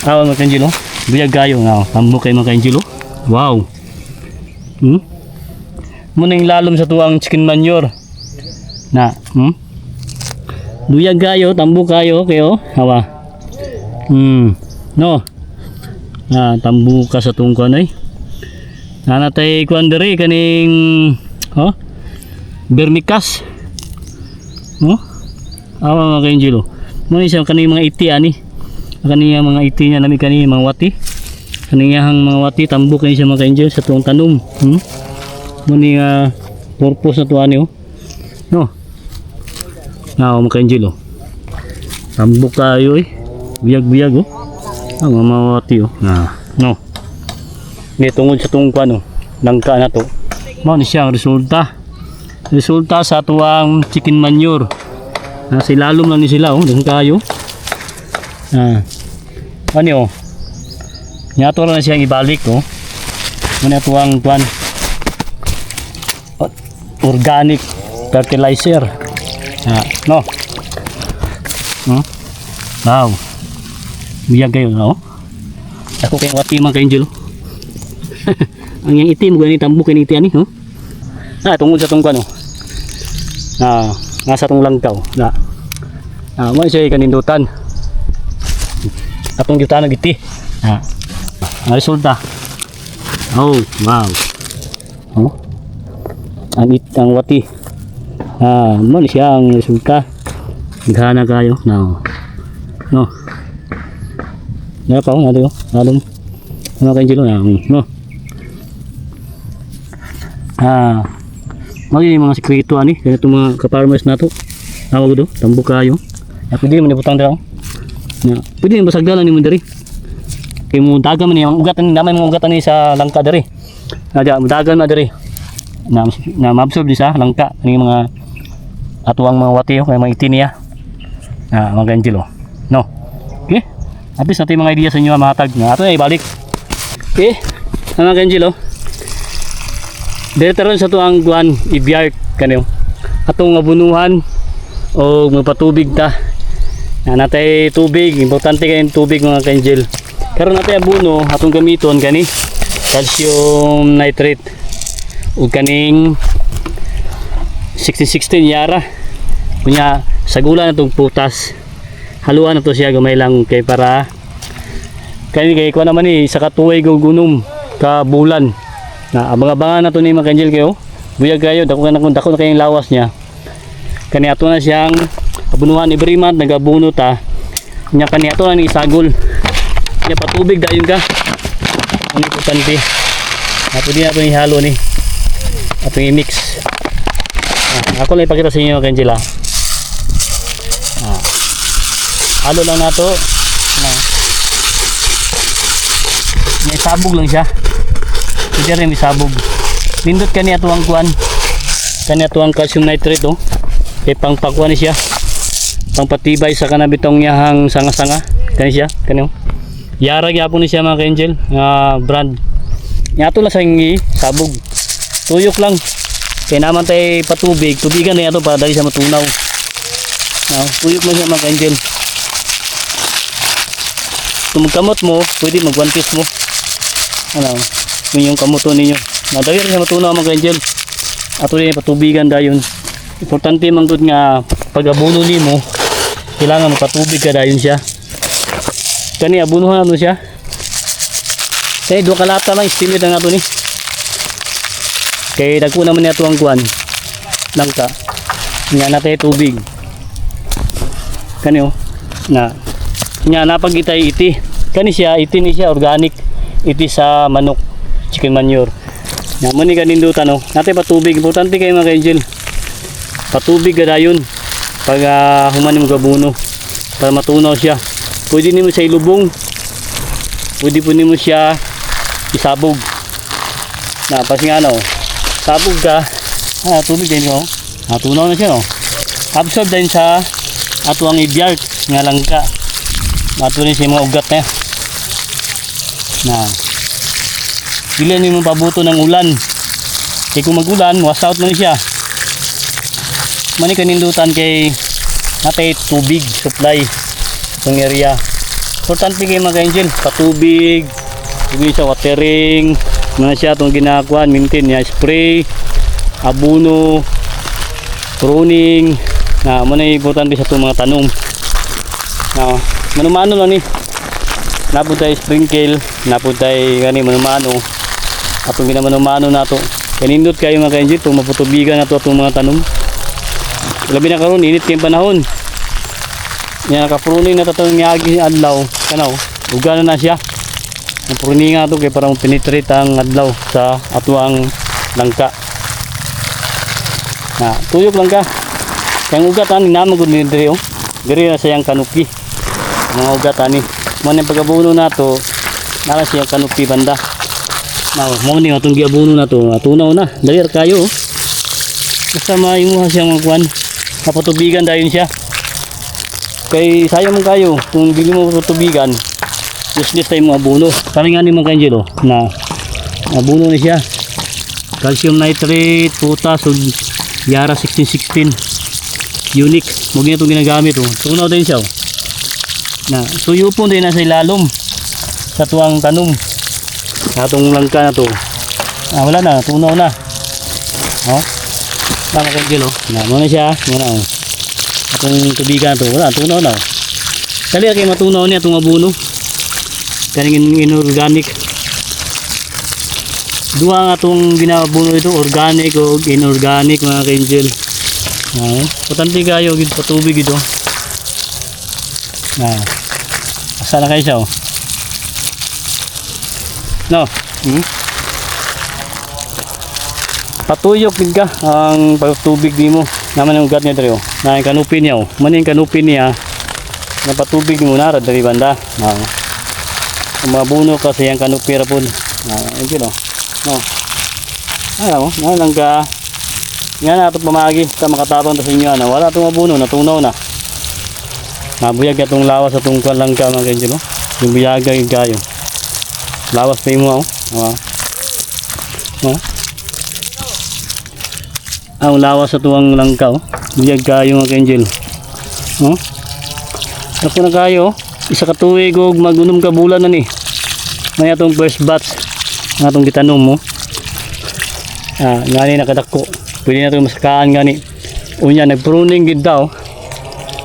Awa mga kanjil oh. Buyag kayo nga. Tambok kayo mga kanjil oh. Wow. Muna yung lalom sa tuwang chicken manure. Na. Buyag kayo. Tambok kayo. Kayo. Hawa. No. Tambok ka sa tuwang kuan ay. Nanatay kuan diri kaning vermicast. Awa mga kanjil oh. Muna siya kaning mga iti ani. Kaniya mga iti niya nami kaniya mga wati. Kaniyahang mga wati tambok kayo siya mga kanjil sa tuwang tanom. Muni purpose na tuwa niyo. No. Mga kanjil oh. Tambok kayo eh. Biyag-biyag oh. Mga wati oh. No. Ni tungod sa tuwang kuan oh. Langka na to. Mao ni siya ang resulta. Resulta sa tuwang chicken manure. Silalom lang ni sila oh. Dun kayo. Ano oh. Nyato na siyang ibalik oh. Muna tuwang tuwan organic fertilizer. No. Wow. Biyag kayo no. Ako kay wati man kayo jelo. Ang yang itim gani tambok ni iti ani no. Tungod sa tungkan oh. Nga sa tong langkaw na. Mo siya kanindutan. Atong yuta na giti. Ang resulta. Oh, wow. Ang wati. Mo ni siya ang resulta. Gana kayo. No. Na pa nga dayo. Alom. Ano kayo dilo na. No. Magi mga sekreto ani kaya itong mga ka-farmers nato. Tawag do, tambok kayo. Pwede man ibutang daw. Pwede yung basagdalan ni mo diri. Kaya mo dagan man yung ugatan, naman mga ugatan ni sa langka diri. Dagan na diri. Na ma-absorb di sa langka. Yung mga atuang mga wati kaya mga itiniya. Mga ganjil oh. No. Okay. At least natin mga idea sa inyo mahatag. Ato na ibalik. Okay. Mga ganjil oh. Dito ron sa tuang guan ibiyart kanyo. Atong mabunuhan o magpatubig ta. Natay tubig, importante kayong tubig mga kanjil. Karon natay abuno atong gamiton kani calcium nitrate ug kaning 60-16 yara. Kunya sagula na tong putas. Haluan na to siya gamay lang kay para kani kay kuan naman ni sa katuway gugunom ka bulan. Abang-abangan na to ni mga kanjil kayo. Buyag kayo, dako na kayong lawas niya. Kani ato na siyang abunuhan every month nagabuno ta. Nya kani ato na ni isagol. Nya patubig dayon ka. Ano importante. Ato din ato ihalo ni. Ato i-mix. Ako lang ipakita sa inyo kanjil ha. Halo lang nato. Nya sabog lang siya. Hindi rin misabog. Nindot kani ato ang kuan. Kani ato ang calcium nitrate oh. Kay pangpakuan ni siya. Pangpatibay sa kanabitong yahang sanga-sanga. Kani siya, kani oh. Yara gyapon ni siya mga ka-angel, brand. Yato lang sa hingi, sabog. Tuyok lang. Kay naman tay patubig, tubigan na yato para dali sa matunaw. Tuyok lang siya mga ka-angel. Kung magkamot mo, pwede mag one piece mo. Yung kamuto ninyo. Madali rin sa matunaw mga ka-angel. Ato rin patubigan dayon. Importante man gud nga pag abuno nimo, kailangan magpatubig ka dayon siya. Kani abunuhan ano siya. Kay duha ka lata lang estimate ang ato ni. Kay dagko naman ni ato ang kuan. Langka. Nya natay tubig. Kani oh. Nya napagitay iti. Kani siya iti ni siya organic. Iti sa manok, chicken manure. Nya mo ni kanindutan oh. Natay patubig, importante kay mga ka-angel. Patubig gadayon pag human mo gabuno para matunaw siya. Pwede nimo siya ilubong, pwede po nimo siya isabog. Kasi nga sabog ka, tubig din ko, tunaw na siya no. Absorb din sa ato ang ibiyart nga langka. Mato rin siya mga ugat na dili nimo pabuto ng ulan. Kaya kung mag-ulan, wash out na siya. Mani kanindutan kay natay tubig supply ng area. Importante kayo mga ka-angel, patubig, tubig sa watering, mga siya itong ginagawa, maintain niya, spray, abono, pruning, na muna importante sa itong mga tanom. Na manumano lang ni, napunta sprinkle, napunta gani manumano, atong ginamanumano na ito. Kanindot kayo mga ka-angel, itong maputubigan na ito itong mga tanom. Labi na karon init kayong panahon. Yan nakapruning na tatong ngagi adlaw. Kanaw, ugana na siya. Ang pruning nga ito kay parang penetrate ang adlaw sa atuang langka. Na, tuyok lang ka. Kayang ugatan, namagod ni Dre, oh. Dre na siyang kanupi. Mga ugatan ni. Muna yung pag-abuno na ito, nara siyang kanupi banda. Now, muna yung itong giabuno na ito. Tunaw na. Dalir kayo, oh. Basta mayumuha siyang mga kuwan. Napatubigan dahil siya. Kay sayang mo kayo kung bili mo patubigan, useless tayo mga abono. Parang nga ni mga ka-angel, oh, na abono na siya. Calcium nitrate, potas, Yara 1616 unique. Huwag niya itong ginagamit, oh. Tunaw din siya, oh. Na tuyo po din nasa ilalom sa tuwang tanom sa itong langka na to. Wala na, tunaw na, oh. Mga ka-angel, oh. Na muna siya, muna, oh. Atong tubigan to, wala, tunaw na, oh. Dali kayo matunaw niya itong abono. Kaning inorganic. Dua nga itong ginabuno ito, organic o inorganic mga ka-angel. Patante kayo sa tubig ito. Asa na kayo siya, oh. No? Patuyok din ka ang pagtubig di mo. Naman yung ugat niya dito, oh. Na yung kanupi niya, oh. Man yung kanupi niya, na patubig mo na dari banda. Mabuno kasi yung kanupi rapon. Ayun, oh. No. Alam mo, lang ka. Nga na ito pamagi, ta makatapang ta sa inyo, na wala itong mabuno, natunaw na. Nabuyag itong lawas sa itong lang ka mga ka-angel, oh. Yung buyaga yung kayo. Lawas pa yung mo, oh. Ang lawas sa tuwang langka, oh. Buyag kayo mga ka-angel. Ako na kayo, isa katuwig o magunom ka bulan na ni. May atong first batch ng atong gitanom mo. Ngani nakadako. Pwede na itong masakaan ngani. Unya, nag-pruning gid daw.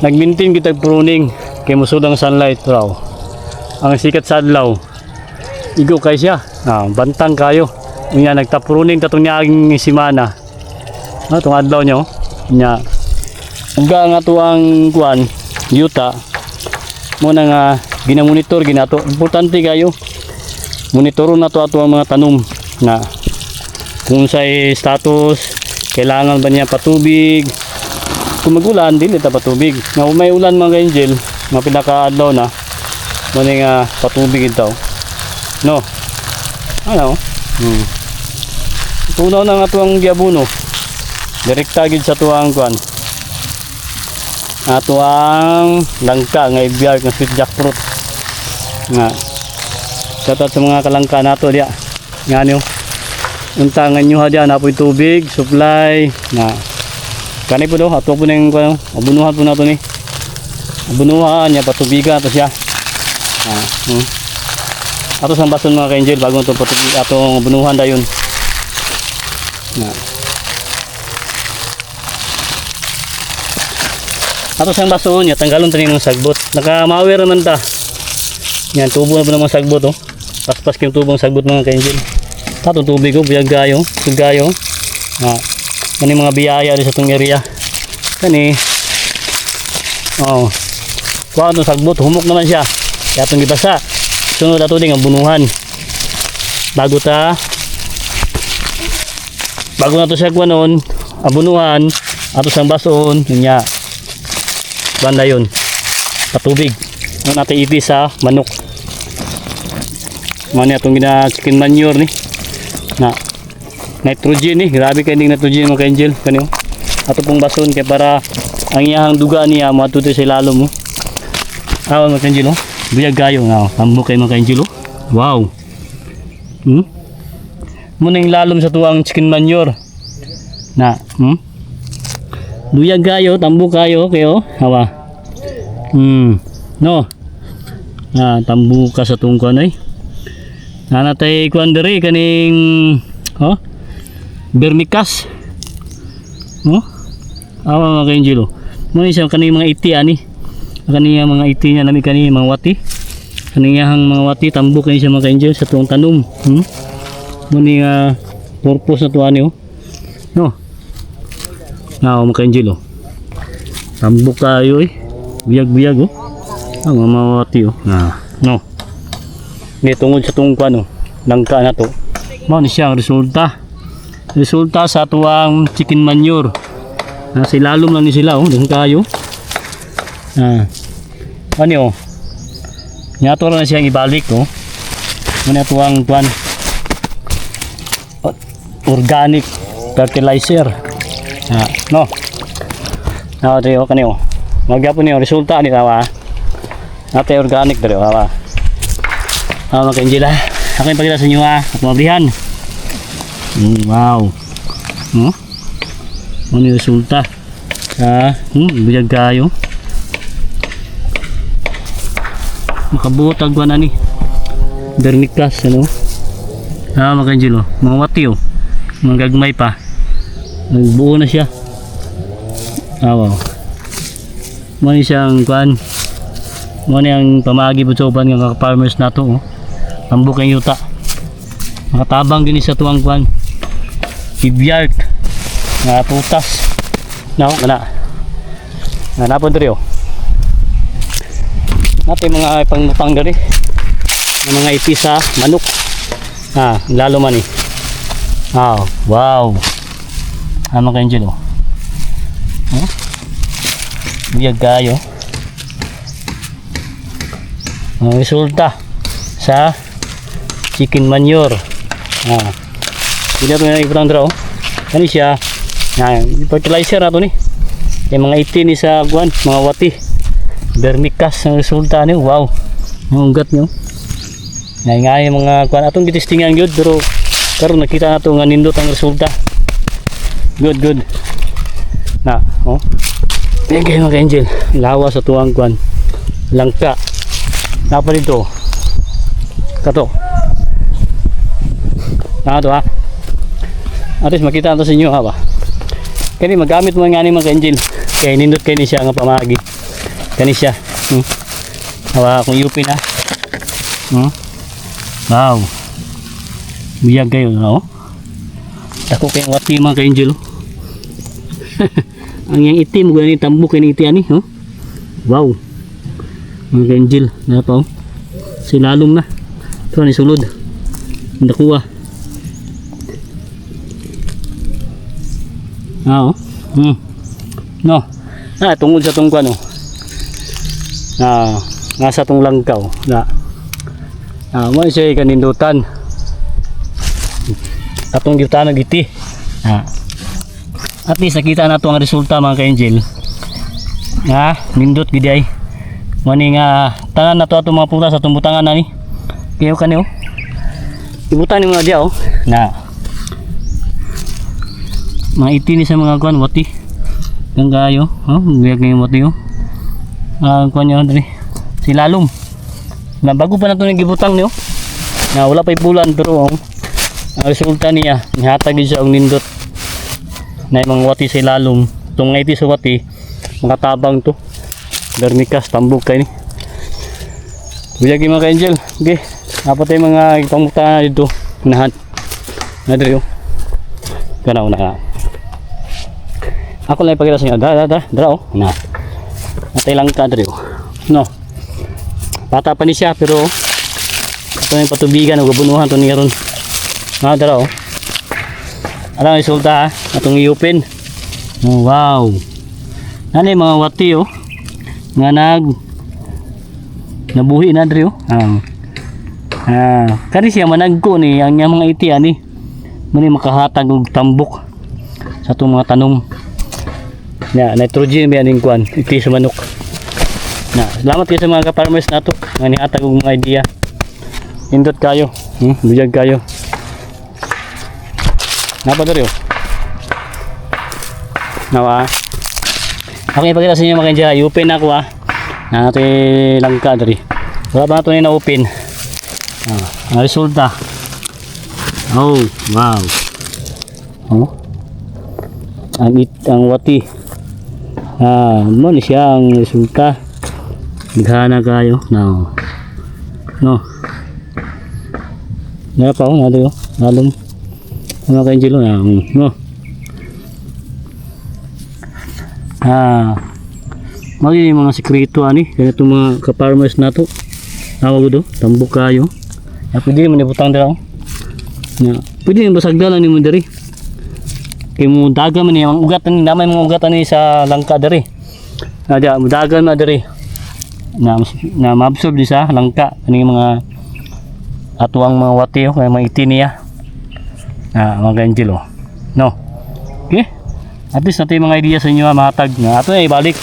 Nag-maintain gid pruning kay musudang sunlight raw. Ang sikat sa adlaw. Igo kay siya. Bantang kayo. Unya, nagta-pruning tatong niaging simana. Itong adlaw nyo. Unya, uga nga to ang kuan, yuta. Muna nga ginamonitor ginato. Importante kayo. Monitoron na to ato ang mga tanom na kung sa status kailangan ba niya patubig. Kung magulan din ito patubig. Nga may ulan mga ka-angel, mga pinaka-adlaw na muna nga patubig ito. No. Ano? Tunaw na nga to ang giabuno. Direkta gid sa tuang kuan. Ato ang langka nga ibiar ng sweet jackfruit. Nga shoutout sa mga kalangka nato dia. Nga niyo. Untangan nyo ha diyan, apoy tubig, supply, na kani po do, ato po nang abunuhan po nato ni. Abunuhan niya patubigan ato siya. Ato sang bason mga ka-angel bago itong patubig atong abunuhan dayon. Ato sang bason niya tanggalon tanin ng sagbot. Naka-mawer naman ta. Yan tubo na po ng mga sagbot, oh. Paspas yung tubong sagbot mga ka-angel. Tato tubig ko, biyag gayo, sugayo. Kani mga biyaya rin sa itong area. Kani, kuha itong sagbot, humok naman siya. Kaya itong gibasa. Sunod ato din ang bunuhan. Bago na ito siya kuha noon, abunuhan, ato sang bason, yun niya. Banda yun, patubig. Ang natin iti sa manok. Mani itong chicken manure ni. Na nitrogen ni, grabe kayo ng nitrogen mga ka-angel. Kanyo ato pong bason kaya para ang iyahang duga niya matutoy sa ilalom mo. Mga ka-angel, oh. Buyag kayo nga, tambo kayo mga ka-angel, oh. Wow. Muna yung lalom sa tuwang chicken manure na buyag kayo, tambo kayo kayo hawa. No, tambu ka sa tungkon ay. Natay kuan diri kaning vermicast. Awa mga ka-angel oh. Mo ni siya kaning mga iti ani. Kaning mga iti niya nami kaning mga wati. Kaniyang mga wati tambu kani siya mga ka-angel sa tuong tanom. Mo ni purpose na to ani oh. No. Mga ka-angel oh. Tambu kayo eh. Biyag-biyag oh. Mga wati oh. No. Ni tungod sa tuong kuan oh. Langka na to. Mo ni siya ang resulta. Resulta sa tuwang chicken manure. Nasa ilalom lang ni sila oh, doon kayo. Ano oh. Nyato lang na siyang ibalik oh. Muna tuwang tuwan. Organic fertilizer. No. Tayo kanyo. Magyapon niyo resulta ni tawa. Ate organic dere tawa. Mga ka-angel ako yung pagkita sa inyo at mabihan. Wow. Ano yung resulta? Biyag kayo. Makabutag ba na ni? Vermicast, ano? Mga ka-angel, mga wati, mga gagmay pa. Nagbuo na siya. Wow. Muna siyang kuan. Muna yung pamagi po sopan ng mga farmers na to. Tambok ang yuta. Makatabang din sa tuwang kuan. Ibiart. Nga putas. Kana. Napon diri oh. Natin mga pangutang diri. Mga iti sa manok. Lalo man eh. Wow. Ano ka angel oh. Biyag kayo. Ang resulta sa chicken manure. Hindi ito na ibutang dira oh. Kani siya fertilizer na ito ni. Yung mga itin ni sa guwan, mga wati. Vermicast ang resulta niyo. Wow. Ang ugat niyo. Nga yung mga guwan. Atong gitistingan yun. Pero karon nakita na ito nga nindot ang resulta. Good. Oh. Yan kayo mga ka-angel. Lawa sa tuwang guwan. Langka. Napa dito. Kato. Ito at least makita ito sa inyo ba. Kani magamit mo nga ni mga ka-angel. Kaya nindot kayo ni siya nga pamagi. Kani siya. Kung yupi na. Wow. Biyag kayo. Ako kayong wati mga ka-angel. Ang yang itim. Gula ni tambok kayo ni iti ani. Wow. Mga ka-angel. Napa silalom na. Ito ni sulod. Nakuha. No. Tungod sa tong kuno. Nga sa tong langkaw mo siya kanindutan. Atong gitan nagiti. At least nakita na to ang resulta mga ka-angel. Nindot gid ay. Mani nga tanan na to atong mga putas atong butangan na ni. Kayo kani ibutan ni mga dia mga itin sa mga kuan wati. Kang kayo, biyag ng wati kuan niyo diri. Silalom. Na bago pa nato ni gibutang niyo. Wala pa ibulan pero ang resulta niya nihatag siya og nindot. Na mga wati sa ilalom. Tong nga iti sa wati makatabang to. Vermicast tambok kay ni. Biyag mga ka-angel. Okay. Apat ay mga ipangmuta dito. Unahan. Diri kana una. Ako lang ipakita sa inyo. Dara oh. Natay lang ka diri oh. No. Bata pa ni siya pero ito yung patubigan o gabunuhan ito niya ron. Dara oh. Alam ang resulta atong iupin. Wow. Ano yung mga wati oh. Nga nabuhi na diri oh. Kani siya managko ni ang mga iti ani. Muni makahatag og tambok sa itong mga tanom. Nitrogen ba ning kuan iti sa manok. Salamat kayo sa mga ka-farmers nato nga nihatag og mga idea. Indot kayo, biyag kayo. Napa diri oh. Nawa. Ako ipakita sa inyo mga ka-angel, upin ako natin langka diri. Wala pa na ito na-open. Ang resulta. Oh, wow. Oh. Ang wati. Mo ni siya ang resulta. Naghana kayo. No. No. Nara pa ako, nado yun. Nalong. Mga ka-Angelo na. No. Mali mga sekreto ani. Kaya itong mga ka-farmers na to. Tawag ko do. Tambok kayo. Pwede naman ibutang dito. Pwede naman basagdalan ni mo dari. Kaya mo daga man niya. Ugatan, namay mga ugatan ni sa langka dari. Dagan na dari. Na ma-absorb di sa langka. Ano yung mga atuang mga wati o. Kaya mga iti niya. Mga ka-Angelo. No. Okay. At least natin yung mga idea sa inyo mahatag. Ato na ibalik.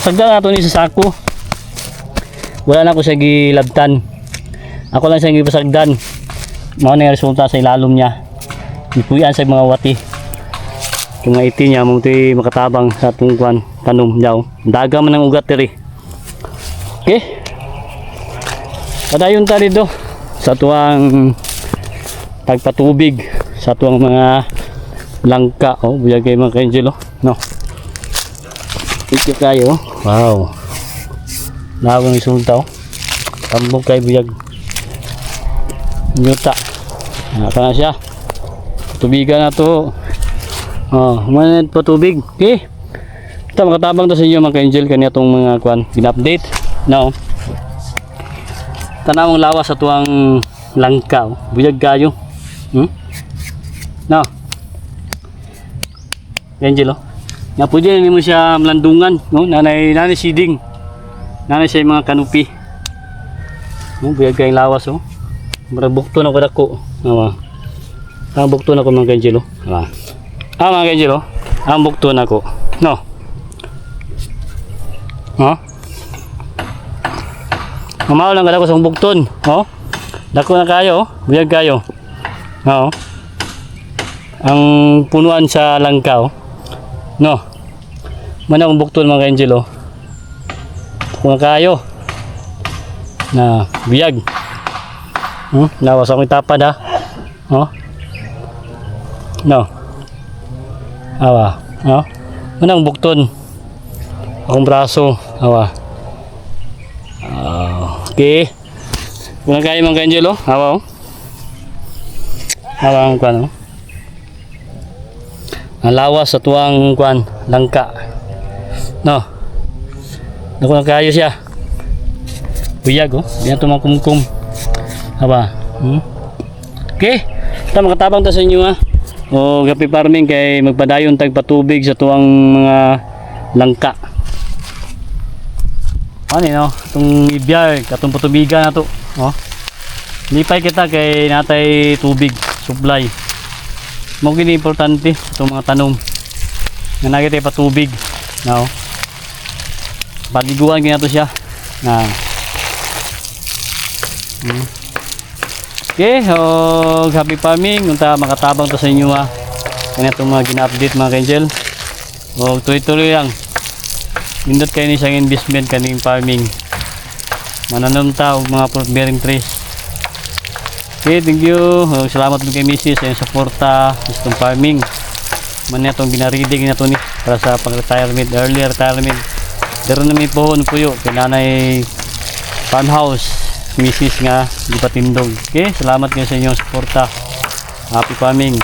Sagda nato ni sa sako. Wala na ako sa gilabtan. Ako lang sa gipasagdan. Mga na yung resulta sa ilalom niya. Ipuyan sa mga wati. Kung mga iti niya, mamuti makatabang sa tungkuan tanom daw. Daga man ang ugat diri. Okay. Padayon tali do. Sa tuwang tagpatubig. Sa tuwang mga langka. Buyag kayo mga ka-Angelo. No. Thank you kayo. Wow. Lawang resulta. Tambok kayo buyag. Nyuta. Naka na siya. Tubigan na to. Manad pa tubig. Okay. Ito makatabang to sa inyo mga ka-Angel. Kanya itong mga kuan. Pin-update. No. Tanawang lawas sa tuwang langka. Buyag kayo. No. Angel nga pwede na mo siya melandungan. No? Nanay siding. Nanay siya yung mga kanupi. No? Buyag kayong lawas. Marabukto na ko dako. Ang bukto na ko mga ka-Angelo. Mga ka-Angelo. Ang bukto na ko. No. Mamaw lang kada ko sa bukton. Dako na kayo. Buyag kayo. Ang punuan sa langka. No. Mana akong bukton mga ka-Angelo. Dako na kayo. Na buyag. Lawas akong itapad ha. No. Awa. Manang bukton. Akong braso. Awa. Okay. Kung kaya mga ka-Angelo. Awa. Awa ang kwan. Ang lawas sa tuwang kwan. Langka. No. Naku na kayo siya. Buyag. Yan ito mga kumkum. Aba. Okay. Ito makatabang ta sa inyo ha. Gapi farming kay magpadayon tagpatubig sa tuwang mga langka. Ano no? Itong ibiyar, katong patubigan na to. Lipay kita kay natay tubig, supply. Mo gini importante itong mga tanom. Nga nagitay patubig. No? Paliguan gina to siya. Okay, happy farming. Unta makatabang to sa inyo ha. Kanya itong mga gina-update mga ka-Angel. Tuloy-tuloy lang. Nindot kayo ni siyang investment kaning farming. Mananom ta og mga fruit bearing trees. Okay, thank you. Salamat din kay Mrs. sa suporta sa itong farming. Manya itong ginareading na ito ni para sa pang-retirement, early retirement. Pero namin po puyo kay nanay farmhouse. Mrs. nga di patindog. Okay, salamat kayo sa inyong suporta. Happy farming.